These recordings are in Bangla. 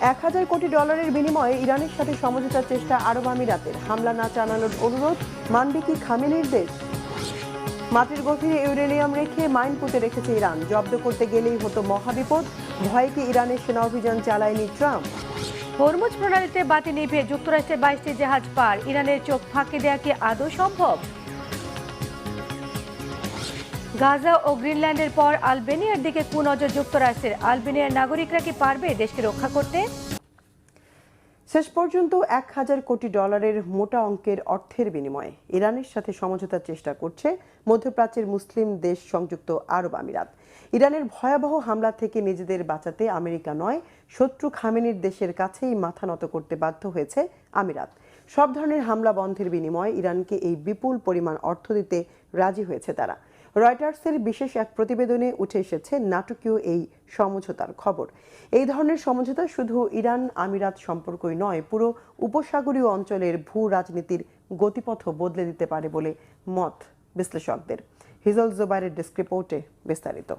$1,000 কোটি বিনিময়ে ইরানের সাথে সমঝোতার চেষ্টা আরব আমিরাতের। হামলা না চালানোর অনুরোধ, মানবে কি খামেনির দেশ? মাটির গভীরে ইউরেনিয়াম রেখে মাইন পুঁতে রেখেছে ইরান, জব্দ করতে গেলেই হতো মহাবিপদ। ভয়ে কি ইরানের সেনা অভিযান চালায়নি ট্রাম্প? হরমুজ প্রণালীতে বাতি নিভে যুক্তরাষ্ট্রের 22টি জাহাজ পার, ইরানের চোখ ফাঁকি দেয়া কি আদৌ সম্ভব? গাজা ও গ্রিনল্যান্ডের পর আলবেনিয়ার দিকে কুনজর যুক্তরাষ্ট্রের। আলবেনিয়ার নাগরিকরা কি পারবে দেশকে রক্ষা করতে? শেষ পর্যন্ত $1,000 কোটি মোটা অঙ্কের অর্থের বিনিময়ে ইরানের সাথে সমঝোতার চেষ্টা করছে মধ্যপ্রাচ্যের মুসলিম দেশ সংযুক্ত আরব আমিরাত। ইরানের ভয়াবহ হামলা থেকে নিজেদের বাঁচাতে আমেরিকা নয়, শত্রু খামেনির দেশের কাছেই মাথা নত করতে বাধ্য হয়েছে আমিরাত। সব ধরনের হামলা বন্ধের বিনিময়ে ইরানকে এই বিপুল পরিমাণ অর্থ দিতে রাজি হয়েছে তারা। রয়টার্সের বিশেষ এক প্রতিবেদনে উঠে এসেছে নাটকীয় এই সমঝোতার খবর। এই ধরনের সমঝোতা শুধু ইরান আমিরাত সম্পর্কই নয়, পুরো উপসাগরীয় অঞ্চলের ভূ রাজনীতির গতিপথও বদলে দিতে পারে বলে মত বিশ্লেষকদের। হিজল জোবাইরের ডেস্ক রিপোর্টে বিস্তারিত।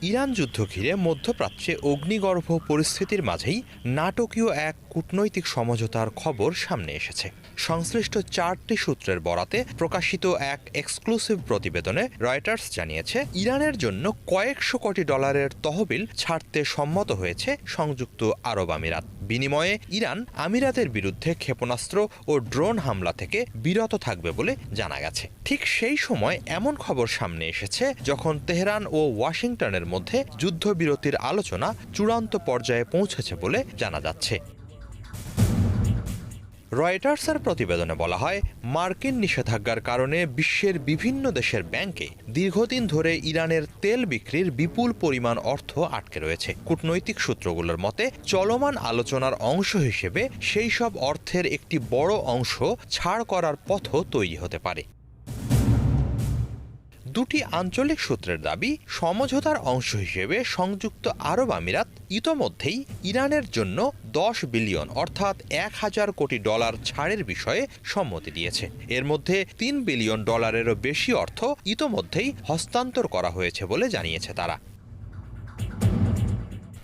ইরান যুদ্ধ ঘিরে মধ্যপ্রাচ্যে অগ্নিগর্ভ পরিস্থিতির মাঝেই নাটকীয় এক কূটনৈতিক সমঝোতার খবর সামনে এসেছে। সংশ্লিষ্ট 4টি সূত্রের বরাতে প্রকাশিত এক এক্সক্লুসিভ প্রতিবেদনে রয়টার্স জানিয়েছে, ইরানের জন্য কয়েকশো কোটি ডলারের তহবিল ছাড়তে সম্মত হয়েছে সংযুক্ত আরব আমিরাত। বিনিময়ে ইরান আমিরাতের বিরুদ্ধে ক্ষেপণাস্ত্র ও ড্রোন হামলা থেকে বিরত থাকবে বলে জানা গেছে। ঠিক সেই সময় এমন খবর সামনে এসেছে যখন তেহরান ও ওয়াশিংটনের মধ্যে যুদ্ধবিরতির আলোচনা চূড়ান্ত পর্যায়ে পৌঁছেছে বলে জানা যাচ্ছে। রয়টার্সের প্রতিবেদনে বলা হয়, মার্কিন নিষেধাজ্ঞার কারণে বিশ্বের বিভিন্ন দেশের ব্যাংকে দীর্ঘদিন ধরে ইরানের তেল বিক্রির বিপুল পরিমাণ অর্থ আটকে রয়েছে। কূটনৈতিক সূত্রগুলোর মতে, চলমান আলোচনার অংশ হিসেবে সেই সব অর্থের একটি বড় অংশ ছাড় করার পথও তৈরি হতে পারে। দুটি আঞ্চলিক সূত্রের দাবি, সমঝোতার অংশ হিসেবে সংযুক্ত আরব আমিরাত ইতোমধ্যেই ইরানের জন্য 10 বিলিয়ন অর্থাৎ $1,000 কোটি ছাড়ের বিষয়ে সম্মতি দিয়েছে। এর মধ্যে $3 বিলিয়নেরও বেশি অর্থ ইতোমধ্যেই হস্তান্তর করা হয়েছে বলে জানিয়েছে তারা।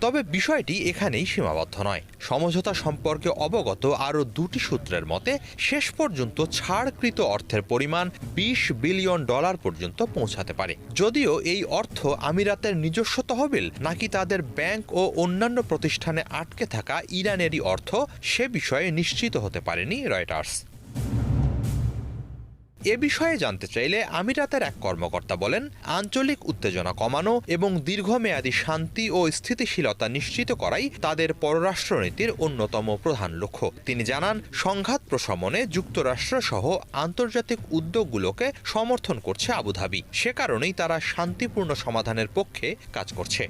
তবে বিষয়টি এখানেই সীমাবদ্ধ নয়। সমঝোতা সম্পর্কে অবগত আরও দুটি সূত্রের মতে, শেষ পর্যন্ত ছাড়কৃত অর্থের পরিমাণ $20 বিলিয়ন পর্যন্ত পৌঁছাতে পারে। যদিও এই অর্থ আমিরাতের নিজস্ব তহবিল নাকি তাদের ব্যাংক ও অন্যান্য প্রতিষ্ঠানে আটকে থাকা ইরানেরই অর্থ, সে বিষয়ে নিশ্চিত হতে পারেনি রয়টার্স। এ বিষয়ে জানতে চাইলে আমিরাতের এক কর্মকর্তা বলেন, আঞ্চলিক উত্তেজনা কমানো এবং দীর্ঘমেয়াদী শান্তি ও স্থিতিশীলতা নিশ্চিত করাই তাদের পররাষ্ট্রনীতির অন্যতম প্রধান লক্ষ্য। তিনি জানান, সংঘাত প্রশমনে যুক্তরাষ্ট্র সহ আন্তর্জাতিক উদ্যোগগুলোকে সমর্থন করছে আবুধাবি। সে কারণেই তারা শান্তিপূর্ণ সমাধানের পক্ষে কাজ করছে।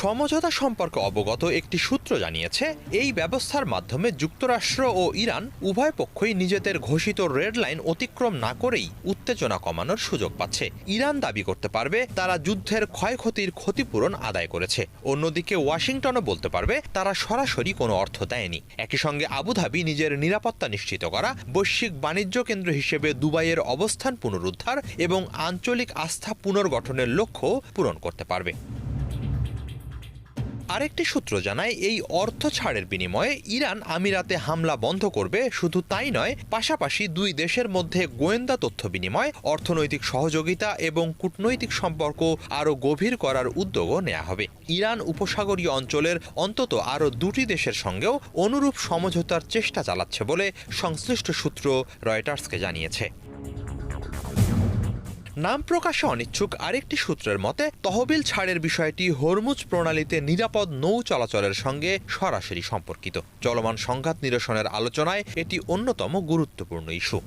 সমঝোতা সম্পর্কে অবগত একটি সূত্র জানিয়েছে, এই ব্যবস্থার মাধ্যমে যুক্তরাষ্ট্র ও ইরান উভয় পক্ষই নিজেদের ঘোষিত রেড লাইন অতিক্রম না করেই উত্তেজনা কমানোর সুযোগ পাচ্ছে। ইরান দাবি করতে পারবে তারা যুদ্ধের ক্ষয়ক্ষতির ক্ষতিপূরণ আদায় করেছে। অন্যদিকে ওয়াশিংটনও বলতে পারবে তারা সরাসরি কোনো অর্থ দেয়নি। একই সঙ্গে আবুধাবি নিজের নিরাপত্তা নিশ্চিত করা, বৈশ্বিক বাণিজ্য কেন্দ্র হিসেবে দুবাইয়ের অবস্থান পুনরুদ্ধার এবং আঞ্চলিক আস্থা পুনর্গঠনের লক্ষ্য পূরণ করতে পারবে। আরেকটি সূত্র জানায়, এই অর্থ ছাড়ের বিনিময়ে ইরান আমিরাতে হামলা বন্ধ করবে। শুধু তাই নয়, পাশাপাশি দুই দেশের মধ্যে গোয়েন্দা তথ্য বিনিময়, অর্থনৈতিক সহযোগিতা এবং কূটনৈতিক সম্পর্ক আরও গভীর করার উদ্যোগও নেওয়া হবে। ইরান উপসাগরীয় অঞ্চলের অন্তত আরও দুটি দেশের সঙ্গেও অনুরূপ সমঝোতার চেষ্টা চালাচ্ছে বলে সংশ্লিষ্ট সূত্র রয়টার্সকে জানিয়েছে। নাম প্রকাশে অনিচ্ছুক আরেকটি সূত্রের মতে, তহবিল ছাড়ের বিষয়টি হরমুজ প্রণালীতে নিরাপদ নৌ চলাচলের সঙ্গে সরাসরি সম্পর্কিত। চলমান সংঘাত নিরসনের আলোচনায় এটি অন্যতম গুরুত্বপূর্ণ ইস্যু।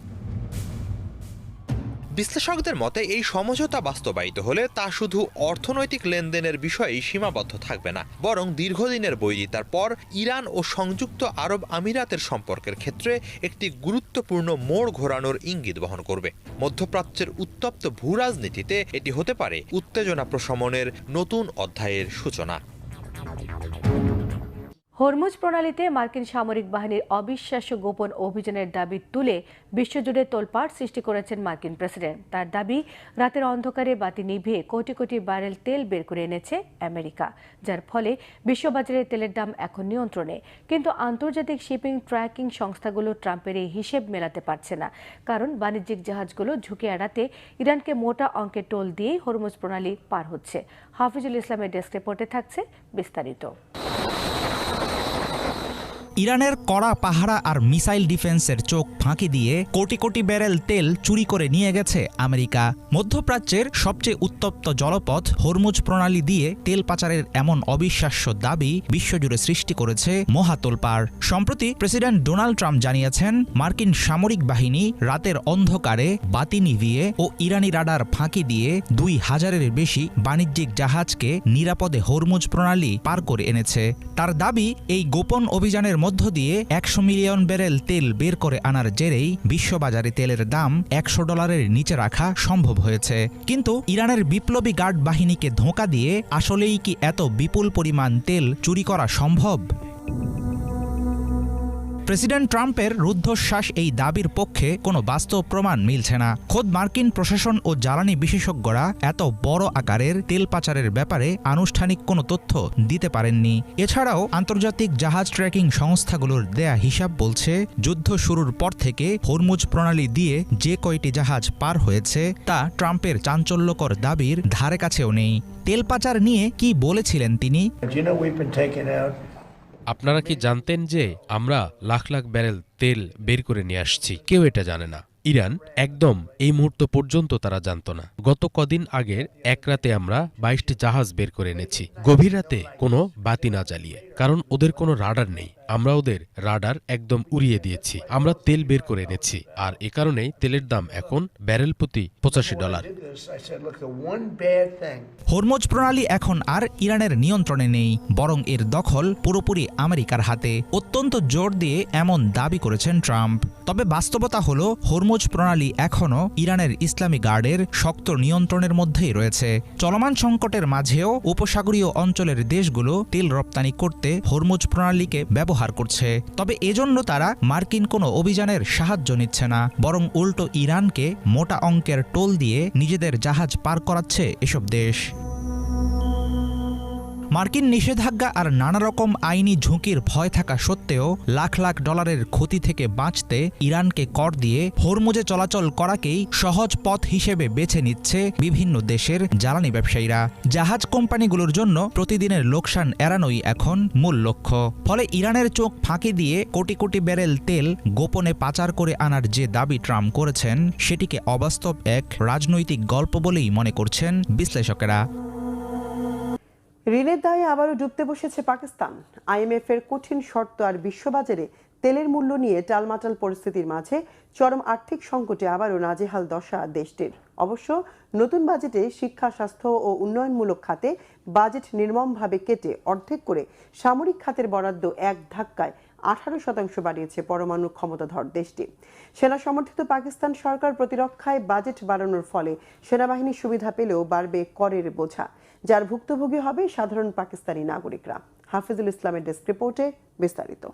বিশ্লেষকদের মতে, এই সমঝোতা বাস্তবায়িত হলে তা শুধু অর্থনৈতিক লেনদেনের বিষয়েই সীমাবদ্ধ থাকবে না, বরং দীর্ঘদিনের বৈরিতার পর ইরান ও সংযুক্ত আরব আমিরাতের সম্পর্কের ক্ষেত্রে একটি গুরুত্বপূর্ণ মোড় ঘোরানোর ইঙ্গিত বহন করবে। মধ্যপ্রাচ্যের উত্তপ্ত ভূরাজনীতিতে এটি হতে পারে উত্তেজনা প্রশমনের নতুন অধ্যায়ের সূচনা। হরমুজ প্রণালীতে মার্কিন সামরিক বাহিনীর অবিশ্বাস্য গোপন অভিযানের দাবি তুলে বিশ্বজুড়ে তোলপাড় সৃষ্টি করেছেন মার্কিন প্রেসিডেন্ট। তার দাবি, রাতের অন্ধকারে বাতি নিভিয়ে কোটি কোটি ব্যারেল তেল বের করে এনেছে আমেরিকা, যার ফলে বিশ্ববাজারে তেলের দাম এখন নিয়ন্ত্রণে। কিন্তু আন্তর্জাতিক শিপিং ট্র্যাকিং সংস্থাগুলো ট্রাম্পের এই হিসেব মেলাতে পারছে না, কারণ বাণিজ্যিক জাহাজগুলো ঝুঁকি এড়াতে ইরানকে মোটা অঙ্কের টোল দিয়েই হরমুজ প্রণালী পার হচ্ছে। হাফিজুল ইসলামের ডেস্ক রিপোর্টে থাকছে বিস্তারিত। ইরানের কড়া পাহারা আর মিসাইল ডিফেন্সের চোখ ফাঁকি দিয়ে কোটি কোটি ব্যারেল তেল চুরি করে নিয়ে গেছে আমেরিকা। মধ্যপ্রাচ্যের সবচেয়ে উত্তপ্ত জলপথ হরমুজ প্রণালী দিয়ে তেল পাচারের এমন অবিশ্বাস্য দাবি বিশ্বজুড়ে সৃষ্টি করেছে মহাতোলপাড়। সম্প্রতি প্রেসিডেন্ট ডোনাল্ড ট্রাম্প জানিয়েছেন, মার্কিন সামরিক বাহিনী রাতের অন্ধকারে বাতি নিভিয়ে ও ইরানি রাডার ফাঁকি দিয়ে 2000-এর বেশি বাণিজ্যিক জাহাজকে নিরাপদে হরমুজ প্রণালী পার করে এনেছে। তার দাবি, এই গোপন অভিযানের মধ্য দিয়ে 100 মিলিয়ন ব্যারেল তেল বের করে আনার জেরেই বিশ্ববাজারে তেলের দাম $100 নিচে রাখা সম্ভব হয়েছে। কিন্তু ইরানের বিপ্লবী গার্ড বাহিনীকে ধোঁকা দিয়ে আসলেই কি এত বিপুল পরিমাণ তেল চুরি করা সম্ভব? প্রেসিডেন্ট ট্রাম্পের রুদ্ধশ্বাস এই দাবির পক্ষে কোনো বাস্তব প্রমাণ মিলছে না। খোদ মার্কিন প্রশাসন ও জ্বালানি বিশেষজ্ঞরা এত বড় আকারের তেল পাচারের ব্যাপারে আনুষ্ঠানিক কোনো তথ্য দিতে পারেননি। এছাড়াও আন্তর্জাতিক জাহাজ ট্র্যাকিং সংস্থাগুলোর দেয়া হিসাব বলছে, যুদ্ধ শুরুর পর থেকে হরমুজ প্রণালী দিয়ে যে কয়টি জাহাজ পার হয়েছে তা ট্রাম্পের চাঞ্চল্যকর দাবির ধারে কাছেও নেই। তেল পাচার নিয়ে কি বলেছিলেন তিনি? আপনারা কি জানতেন যে আমরা লাখ লাখ ব্যারেল তেল বের করে নিয়ে আসছি? কেউ এটা জানে না। ইরান একদম এই মুহূর্ত পর্যন্ত তারা জানত না। গত কদিন আগের এক রাতে আমরা 22টি জাহাজ বের করে এনেছি, গভীর রাতে কোনো বাতি না জ্বালিয়ে, কারণ ওদের কোনো রাডার নেই। আমরা ওদের রাডার একদম উড়িয়ে দিয়েছি। আমরা তেল বের করে এনেছি, আর এ কারণেই তেলের দাম এখন ব্যারেল প্রতি $85। হরমুজ প্রণালী এখন আর ইরানের নিয়ন্ত্রণে নেই, বরং এর দখল পুরোপুরি আমেরিকার হাতে। অত্যন্ত জোর দিয়ে এমন দাবি করেছেন ট্রাম্প। তবে বাস্তবতা হলো, হরমুজ প্রণালী এখনও ইরানের ইসলামী গার্ডের শক্ত নিয়ন্ত্রণের মধ্যেই রয়েছে। চলমান সংকটের মাঝেও উপসাগরীয় অঞ্চলের দেশগুলো তেল রপ্তানি করতে হরমুজ প্রণালীকে ব্যবহার করছে। তবে এজন্য তারা মার্কিন কোনো অভিযানের সাহায্য নিচ্ছে না, বরং উল্টো ইরানকে মোটা অঙ্কের টোল দিয়ে নিজেদের জাহাজ পার করাচ্ছে এসব দেশ। মার্কিন নিষেধাজ্ঞা আর নানা রকম আইনি ঝুঁকির ভয় থাকা সত্ত্বেও লাখ লাখ ডলারের ক্ষতি থেকে বাঁচতে ইরানকে কর দিয়ে হরমুজে চলাচল করাকেই সহজ পথ হিসেবে বেছে নিচ্ছে বিভিন্ন দেশের জ্বালানি ব্যবসায়ীরা। জাহাজ কোম্পানিগুলোর জন্য প্রতিদিনের লোকসান এড়ানোই এখন মূল লক্ষ্য। ফলে ইরানের চোখ ফাঁকি দিয়ে কোটি কোটি ব্যারেল তেল গোপনে পাচার করে আনার যে দাবি ট্রাম্প করেছেন, সেটিকে অবাস্তব এক রাজনৈতিক গল্প বলেই মনে করছেন বিশ্লেষকেরা। ঋণের দায়ে আবারও ডুবতে বসেছে পাকিস্তান। IMF এর কঠিন শর্ত আর বিশ্ববাজারে তেলের মূল্য নিয়ে টালমাটাল পরিস্থিতির মাঝে চরম আর্থিক সংকটে আবারও নাজেহাল দশা দেশটির। অবশ্য নতুন বাজেটে শিক্ষা, স্বাস্থ্য ও উন্নয়নমূলক খাতে বাজেট নির্মমভাবে কেটে অর্ধেক করে সামরিক খাতের বরাদ্দ এক ধাক্কায় 18% বাড়িয়েছে পরমাণু ক্ষমতাধর দেশটি। সেনা সমর্থিত পাকিস্তান সরকার প্রতিরক্ষায় বাজেট বাড়ানোর ফলে সেনাবাহিনীর সুবিধা পেলেও বাড়বে করের বোঝা, যার ভুক্তভোগী হবে সাধারণ পাকিস্তানি নাগরিকরা। হাফিজুল ইসলামের ডেস্ক রিপোর্টে বিস্তারিত।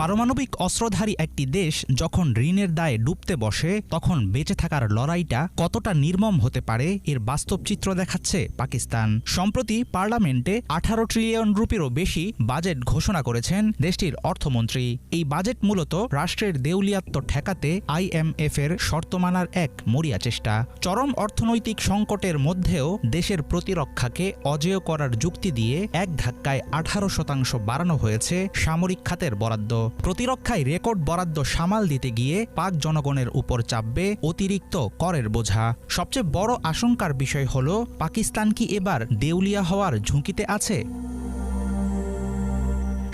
পারমাণবিক অস্ত্রধারী একটি দেশ যখন ঋণের দায়ে ডুবতে বসে, তখন বেঁচে থাকার লড়াইটা কতটা নির্মম হতে পারে এর বাস্তব চিত্র দেখাচ্ছে পাকিস্তান। সম্প্রতি পার্লামেন্টে 18 ট্রিলিয়ন রুপিরও বেশি বাজেট ঘোষণা করেছেন দেশটির অর্থমন্ত্রী। এই বাজেট মূলত রাষ্ট্রের দেউলিয়াত্ব ঠেকাতে IMF এর শর্ত মানার এক মরিয়া চেষ্টা। চরম অর্থনৈতিক সংকটের মধ্যেও দেশের প্রতিরক্ষাকে অজেয় করার যুক্তি দিয়ে এক ধাক্কায় 18% বাড়ানো হয়েছে সামরিক খাতের বরাদ্দ। প্রতিরক্ষায় রেকর্ড বরাদ্দ সামাল দিতে গিয়ে পাক জনগণের উপর চাপবে অতিরিক্ত করের বোঝা। সবচেয়ে বড় আশঙ্কার বিষয় হলো, পাকিস্তান কি এবার দেউলিয়া হওয়ার ঝুঁকিতে আছে?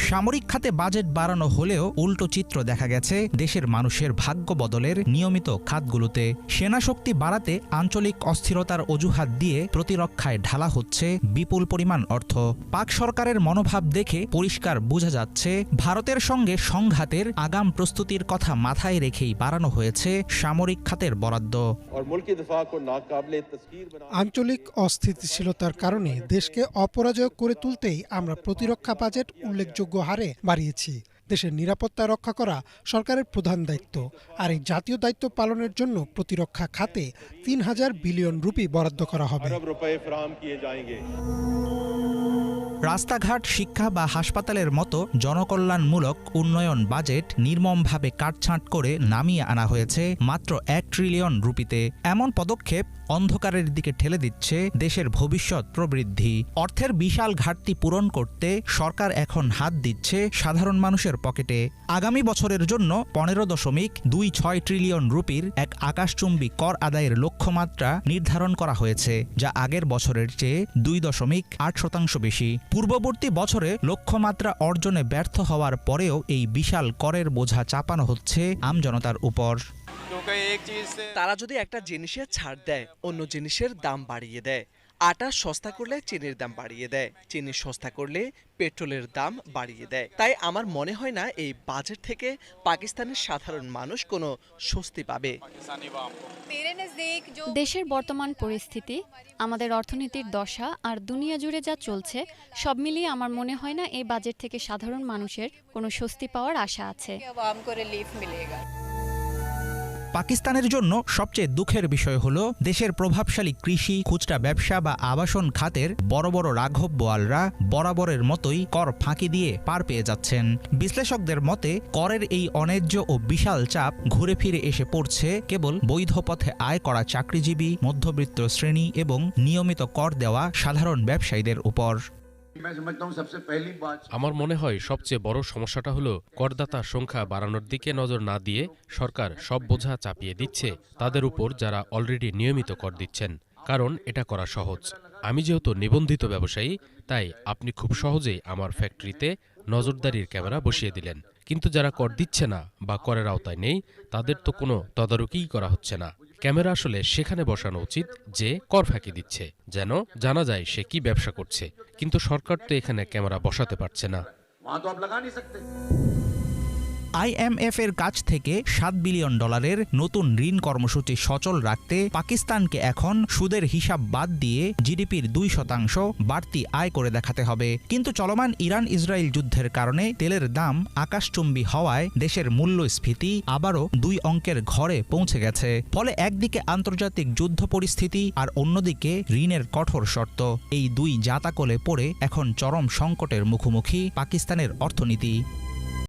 সামরিক খাতে বাজেট বাড়ানো হলেও উল্টো চিত্র দেখা গেছে দেশের মানুষের ভাগ্য বদলের নিয়মিত খাতগুলোতে। সেনা শক্তি বাড়াতে আঞ্চলিক অস্থিরতার অজুহাত দিয়ে প্রতিরক্ষায় ঢালা হচ্ছে বিপুল পরিমাণ অর্থ। পাক সরকারের মনোভাব দেখে পরিষ্কার বোঝা যাচ্ছে ভারতের সঙ্গে সংঘাতের আগাম প্রস্তুতির কথা মাথায় রেখেই বাড়ানো হয়েছে সামরিক খাতের বরাদ্দ। আঞ্চলিক অস্থিতিশীলতার কারণে দেশকে অপরাজয় করে তুলতেই আমরা প্রতিরক্ষা বাজেট উল্লেখযোগ্য হারে বাড়িয়েছি। দেশের নিরাপত্তা রক্ষা করা সরকারের প্রধান দায়িত্ব, আর এই জাতীয় দায়িত্ব পালনের জন্য প্রতিরক্ষা খাতে ৩,০০০ বিলিয়ন রুপি বরাদ্দ করা হবে। রাস্তাঘাট, শিক্ষা বা হাসপাতালের মতো জনকল্যাণমূলক উন্নয়ন বাজেট নির্মমভাবে কাটছাঁট করে নামিয়ে আনা হয়েছে মাত্র ১ ট্রিলিয়ন রুপিতে। এমন পদক্ষেপ অন্ধকারের দিকে ঠেলে দিচ্ছে দেশের ভবিষ্যৎ প্রবৃদ্ধি। অর্থের বিশাল ঘাটতি পূরণ করতে সরকার এখন হাত দিচ্ছে সাধারণ মানুষের পকেটে। আগামী বছরের জন্য ১৫.26 ট্রিলিয়ন রুপির এক আকাশচুম্বী কর আদায়ের লক্ষ্যমাত্রা নির্ধারণ করা হয়েছে, যা আগের বছরের চেয়ে ২.৮% বেশি। পূর্ববর্তী বছরে লক্ষ্যমাত্রা অর্জনে ব্যর্থ হওয়ার পরেও এই বিশাল করের বোঝা চাপানো হচ্ছে আমজনতার উপর। তারা যদি একটা জিনিসের ছাড় দেয়, অন্য জিনিসের দাম বাড়িয়ে দেয়। আটা সস্তা করলে চিনির দাম বাড়িয়ে দেয়, চিনি সস্তা করলে পেট্রোলের দাম বাড়িয়ে দেয়। তাই আমার মনে হয় না এই বাজেট থেকে পাকিস্তানের সাধারণ মানুষ কোনো স্বস্তি পাবে। দেশের বর্তমান পরিস্থিতি, আমাদের অর্থনীতির দশা আর দুনিয়া জুড়ে যা চলছে, সব মিলিয়ে আমার মনে হয় না এই বাজেট থেকে সাধারণ মানুষের কোনো স্বস্তি পাওয়ার আশা আছে। পাকিস্তানের জন্য সবচেয়ে দুঃখের বিষয় হলো দেশের প্রভাবশালী কৃষি, খুচরা ব্যবসা বা আবাসন খাতের বড় বড় রাঘব বোয়ালরা বরাবরের মতোই কর ফাঁকি দিয়ে পার পেয়ে যাচ্ছেন। বিশ্লেষকদের মতে করের এই অন্যায্য ও বিশাল চাপ ঘুরে ফিরে এসে পড়ছে কেবল বৈধ পথে আয় করা চাকরিজীবী, মধ্যবিত্ত শ্রেণী এবং নিয়মিত কর দেওয়া সাধারণ ব্যবসায়ীদের উপর। আমার মনে হয় সবচেয়ে বড় সমস্যাটা হলো করদাতার সংখ্যা বাড়ানোর দিকে নজর না দিয়ে সরকার সব বোঝা চাপিয়ে দিচ্ছে তাদের উপর যারা অলরেডি নিয়মিত কর দিচ্ছেন। কারণ এটা করা সহজ। আমি যেহেতু নিবন্ধিত ব্যবসায়ী, তাই আপনি খুব সহজেই আমার ফ্যাক্টরিতে নজরদারির ক্যামেরা বসিয়ে দিলেন। কিন্তু যারা কর দিচ্ছে না বা করের আওতায় নেই, তাদের তো কোনো তদারকিই করা হচ্ছে না। ক্যামেরা আসলে সেখানে বসানো উচিত যে কর ফাঁকি দিচ্ছে, যেন জানা যায় সে কি ব্যবসা করছে। কিন্তু সরকার তো এখানে ক্যামেরা বসাতে পারছে না। IMF এর কাছ থেকে $7 বিলিয়ন নতুন ঋণ কর্মসূচি সচল রাখতে পাকিস্তানকে এখন সুদের হিসাব বাদ দিয়ে জিডিপির 2% বাড়তি আয় করে দেখাতে হবে। কিন্তু চলমান ইরান-ইসরায়েল যুদ্ধের কারণে তেলের দাম আকাশচুম্বী হওয়ায় দেশের মূল্যস্ফীতি আবারও 2 অঙ্কের ঘরে পৌঁছে গেছে। ফলে একদিকে আন্তর্জাতিক যুদ্ধ পরিস্থিতি আর অন্যদিকে ঋণের কঠোর শর্ত, এই দুই জাতাকলে পড়ে এখন চরম সংকটের মুখোমুখি পাকিস্তানের অর্থনীতি।